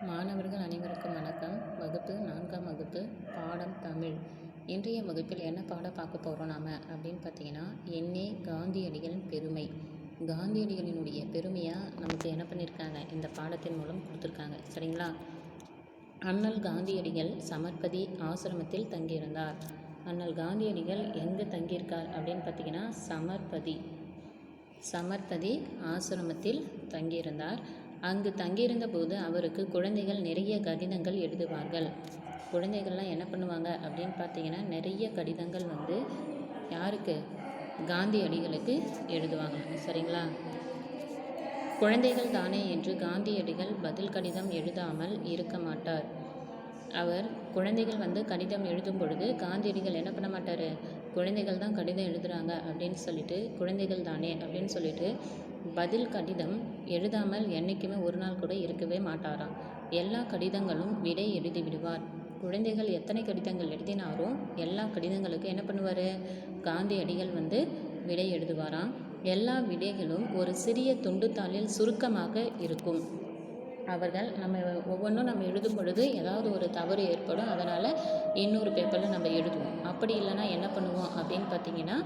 மாணவர்கள் அனைவருக்கும் வணக்கம். வகுப்பு 4ஆம் வகுப்பு, பாடம் தமிழ். இன்றைய வகுப்பில் என்ன பாடம் பார்க்க போகிறோம் நாம் அப்படின்னு பார்த்தீங்கன்னா, எண்ணே காந்தியடிகளின் பெருமை. காந்தியடிகளினுடைய பெருமையாக நமக்கு என்ன பண்ணியிருக்காங்க, இந்த பாடத்தின் மூலம் கொடுத்துருக்காங்க. சரிங்களா? அண்ணல் காந்தியடிகள் சமர்பதி ஆசிரமத்தில் தங்கியிருந்தார். அண்ணல் காந்தியடிகள் எங்கே தங்கியிருக்கார் அப்படின்னு பார்த்தீங்கன்னா, சமர்பதி ஆசிரமத்தில் தங்கியிருந்தார். அங்கு தங்கியிருந்த போது அவருக்கு குழந்தைகள் நிறைய கடிதங்கள் எழுதுவார்கள். குழந்தைகள்லாம் என்ன பண்ணுவாங்க அப்படின்னு பார்த்தீங்கன்னா, நிறைய கடிதங்கள் யாருக்கு, காந்தியடிகளுக்கு எழுதுவாங்க. சரிங்களா? குழந்தைகள் தானே என்று காந்தியடிகள் பதில் கடிதம் எழுதாமல் இருக்க மாட்டார். அவர் குழந்தைகள் கடிதம் எழுதும் பொழுது காந்தியடிகள் என்ன பண்ண மாட்டார், குழந்தைகள் தான் கடிதம் எழுதுகிறாங்க அப்படின்னு சொல்லிட்டு, குழந்தைகள் தானே அப்படின்னு சொல்லிட்டு பதில் கடிதம் எழுதாமல் என்றைக்குமே ஒரு நாள் கூட இருக்கவே மாட்டாராம். எல்லா கடிதங்களும் விடை எழுதி விடுவார். குழந்தைகள் எத்தனை கடிதங்கள் எழுதினாரோ எல்லா கடிதங்களுக்கும் என்ன பண்ணுவார், காந்தியடிகள் விடை எழுதுவாராம். எல்லா விடைகளும் ஒரு சிறிய துண்டுத்தாளில் சுருக்கமாக இருக்கும். அவர்கள் ஒவ்வொன்றும் நம்ம எழுதும் பொழுது ஏதாவது ஒரு தவறு ஏற்படும். அதனால் இன்னொரு பேப்பரில் நம்ம எழுதுவோம். அப்படி இல்லைன்னா என்ன பண்ணுவோம் அப்படின்னு பார்த்தீங்கன்னா,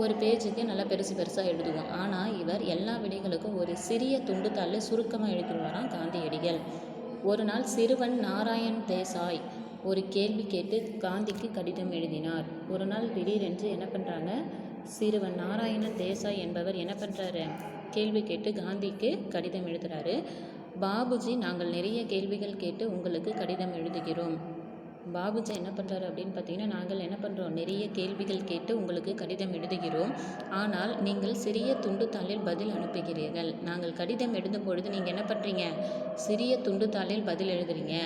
ஒரு பேஜுக்கு நல்லா பெருசாக எழுதுவோம். ஆனால் இவர் எல்லா விடைகளுக்கும் ஒரு சிறிய துண்டுத்தாளில் சுருக்கமாக எழுதிடுவாராம் காந்தியடிகள். ஒரு நாள் சிறுவன் நாராயண் தேசாய் ஒரு கேள்வி கேட்டு காந்திக்கு கடிதம் எழுதினார். ஒரு நாள் திடீரென்று என்ன பண்ணுறாங்க, சிறுவன் நாராயணன் தேசாய் என்பவர் என்ன பண்ணுறாரு, கேள்வி கேட்டு காந்திக்கு கடிதம் எழுதுகிறாரு. பாபுஜி, நாங்கள் நிறைய கேள்விகள் கேட்டு உங்களுக்கு கடிதம் எழுதுகிறோம். பாபுஜி என்ன பண்ணுறாரு அப்படின்னு பார்த்தீங்கன்னா, நாங்கள் என்ன பண்ணுறோம், நிறைய கேள்விகள் கேட்டு உங்களுக்கு கடிதம் எழுதுகிறோம். ஆனால் நீங்கள் சிறிய துண்டுத்தாளில் பதில் அனுப்புகிறீர்கள். நாங்கள் கடிதம் எழுதும் பொழுது நீங்கள் என்ன பண்ணுறீங்க, சிறிய துண்டுத்தாளில் பதில் எழுதுறீங்க.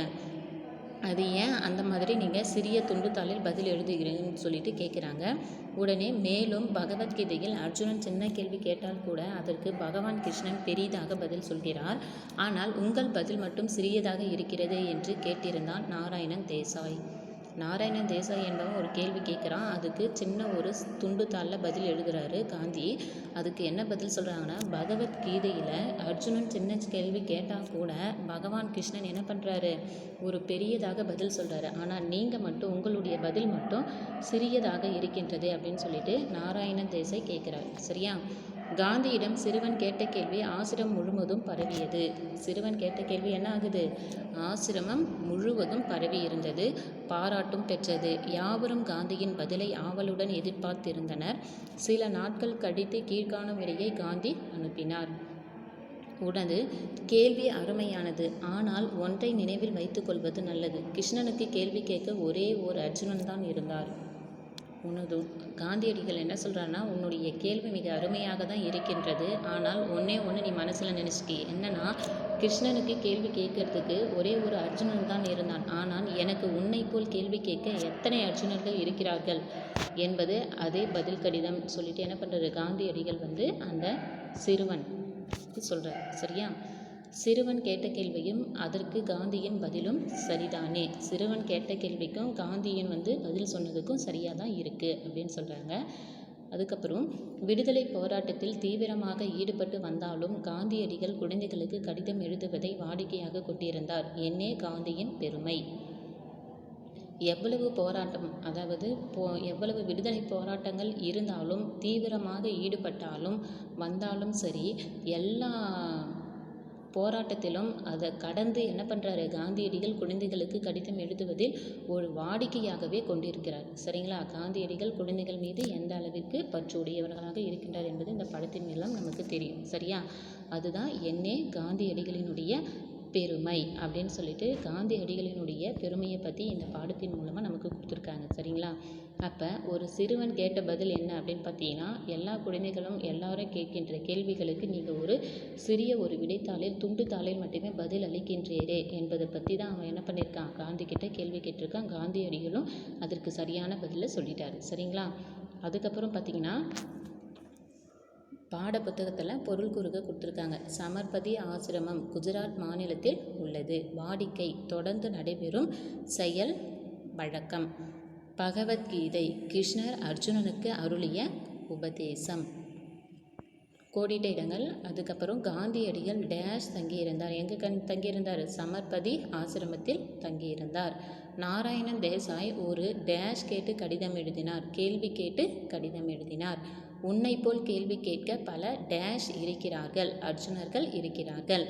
அது ஏன் அந்த மாதிரி நீங்கள் சிறிய துண்டுத்தாளில் பதில் எழுதுகிறீங்கன்னு சொல்லிட்டு கேட்குறாங்க. உடனே மேலும் பகவத்கீதையில் அர்ஜுனன் சின்ன கேள்வி கேட்டால் கூட அதற்கு பகவான் கிருஷ்ணன் பெரிதாக பதில் சொல்கிறார். ஆனால் உங்கள் பதில் மட்டும் சிறியதாக இருக்கிறது என்று கேட்டிருந்தான் நாராயணன் தேசாய். நாராயணன் தேசாய் என்பவன் ஒரு கேள்வி கேட்குறான். அதுக்கு சின்ன ஒரு துண்டுத்தாளில் பதில் எழுதுகிறாரு காந்தி. அதுக்கு என்ன பதில் சொல்கிறாங்கன்னா, பகவத்கீதையில் அர்ஜுனன் சின்ன கேள்வி கேட்டால் கூட பகவான் கிருஷ்ணன் என்ன பண்ணுறாரு, ஒரு பெரியதாக பதில் சொல்கிறாரு. ஆனால் நீங்கள் மட்டும், உங்களுடைய பதில் மட்டும் சிறியதாக இருக்கின்றது அப்படின்னு சொல்லிட்டு நாராயணன் தேசாய் கேட்குறாரு. சரியா? காந்தியிடம் சிறுவன் கேட்ட கேள்வி ஆசிரமம் முழுவதும் பரவியது. சிறுவன் கேட்ட கேள்வி என்ன ஆகுது, ஆசிரமம் முழுவதும் பரவி இருந்தது, பாராட்டும் பெற்றது. யாவரும் காந்தியின் பதிலை ஆவலுடன் எதிர்பார்த்திருந்தனர். சில நாட்கள் கழித்து கீழ்காணும் விடையை காந்தி அனுப்பினார். உனது கேள்வி அருமையானது. ஆனால் ஒன்றை நினைவில் வைத்துக் கொள்வது நல்லது. கிருஷ்ணனுக்கு கேள்வி கேட்க ஒரே ஒரு அர்ஜுனன் தான் இருந்தார். காந்தியடிகள் என்ன சொல்கிறாருன்னா, உன்னுடைய கேள்வி மிக அருமையாக தான் இருக்கின்றது. ஆனால் ஒன்றே நீ மனசில் நினச்சிக்கி, என்னன்னா, கிருஷ்ணனுக்கு கேள்வி கேட்கறதுக்கு ஒரே ஒரு அர்ஜுனன் தான் இருந்தான். ஆனால் எனக்கு உன்னை போல் கேள்வி கேட்க எத்தனை அர்ஜுனர்கள் இருக்கிறார்கள் என்பது அதே பதில் கடிதம் சொல்லிட்டு என்ன பண்ணுறாரு, காந்தியடிகள் அந்த சிறுவன் சொல்கிறார். சரியா? சிறுவன் கேட்ட கேள்வியும் அதற்கு காந்தியின் பதிலும் சரிதானே. சிறுவன் கேட்ட கேள்விக்கும் காந்தியின் பதில் சொன்னதுக்கும் சரியாக தான் இருக்குது அப்படின்னு சொல்கிறாங்க. அதுக்கப்புறம் விடுதலை போராட்டத்தில் தீவிரமாக ஈடுபட்டு வந்தாலும் காந்தியடிகள் குழந்தைகளுக்கு கடிதம் எழுதுவதை வாடிக்கையாக கொண்டிருந்தார். என்னே காந்தியின் பெருமை. எவ்வளவு போராட்டம், அதாவது எவ்வளவு விடுதலை போராட்டங்கள் இருந்தாலும், தீவிரமாக ஈடுபட்டாலும் வந்தாலும் சரி, எல்லா போராட்டத்திலும் அதை கடந்து என்ன பண்ணுறாரு, காந்தியடிகள் குழந்தைகளுக்கு கடிதம் எழுதுவதில் ஒரு வாடிக்கையாகவே கொண்டிருக்கிறார். சரிங்களா? காந்தியடிகள் குழந்தைகள் மீது எந்த அளவிற்கு பற்று உடையவர்களாக இருக்கின்றார் என்பது இந்த படத்தின் மூலம் நமக்கு தெரியும். சரியா? அதுதான் என்னே காந்தியடிகளினுடைய பெருமை அப்படின்னு சொல்லிட்டு காந்தியடிகளினுடைய பெருமையை பற்றி இந்த பாடத்தின் மூலமாக நமக்கு கொடுத்துருக்காங்க. சரிங்களா? அப்போ ஒரு சிறுவன் கேட்ட பதில் என்ன அப்படின்னு பார்த்தீங்கன்னா, எல்லா குழந்தைகளும் எல்லாரும் கேட்கின்ற கேள்விகளுக்கு நீங்கள் ஒரு சிறிய ஒரு விடைத்தாளில் துண்டுத்தாளில் மட்டுமே பதில் அளிக்கின்றீரே என்பதை பற்றி தான் அவன் என்ன பண்ணியிருக்கான், காந்தி கிட்ட கேள்வி கேட்டிருக்கான். காந்தியடிகளும் அதற்கு சரியான பதிலை சொல்லிட்டாரு. சரிங்களா? அதுக்கப்புறம் பார்த்தீங்கன்னா, பாட புத்தகத்தில் பொருள் கூறுக கொடுத்துருக்காங்க. சமர்பதி ஆசிரமம் குஜராத் மாநிலத்தில் உள்ளது. வாடிக்கை, தொடர்ந்து நடைபெறும் செயல் வழக்கம். பகவத்கீதை, கிருஷ்ணர் அர்ஜுனனுக்கு அருளிய உபதேசம். கோடிட்ட இடங்கள். அதுக்கப்புறம் காந்தியடிகள் டேஷ் தங்கியிருந்தார். எங்கே தங்கியிருந்தார்? சமர்பதி ஆசிரமத்தில் தங்கியிருந்தார். நாராயணன் தேசாய் ஒரு டேஷ் கேட்டு கடிதம் எழுதினார். கேள்வி கேட்டு கடிதம் எழுதினார். உன்னை போல் கேள்வி கேட்க பல டேஷ் இருக்கிறார்கள், அர்ஜுனர்கள் இருக்கிறார்கள்.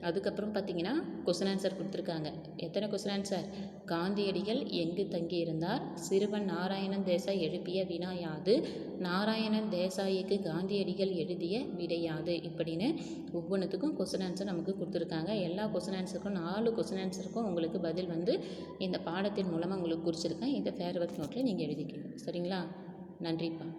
அதுக்கப்புறம் பார்த்தீங்கன்னா கொஸ்டின் ஆன்சர் கொடுத்துருக்காங்க. எத்தனை கொஸ்டின் ஆன்சர்? காந்தியடிகள் எங்கு தங்கியிருந்தார்? சிறுவன் நாராயணன் தேசாய் எழுப்பிய வினா யாது? நாராயணன் தேசாய்க்கு காந்தியடிகள் எழுதிய விடையாது? இப்படின்னு ஒவ்வொன்றுத்துக்கும் கொஸ்டின் ஆன்சர் நமக்கு கொடுத்துருக்காங்க. எல்லா கொஸ்டின் ஆன்சருக்கும் 4 கொஸ்டின் ஆன்சருக்கும் உங்களுக்கு பதில் வந்து இந்த பாடத்தின் மூலமாக உங்களுக்கு குறிச்சிருக்கேன். இதை ஃபேர் ஒர்க் நோட்டில் நீங்கள் எழுதிக்கணும். சரிங்களா? நன்றிப்பா.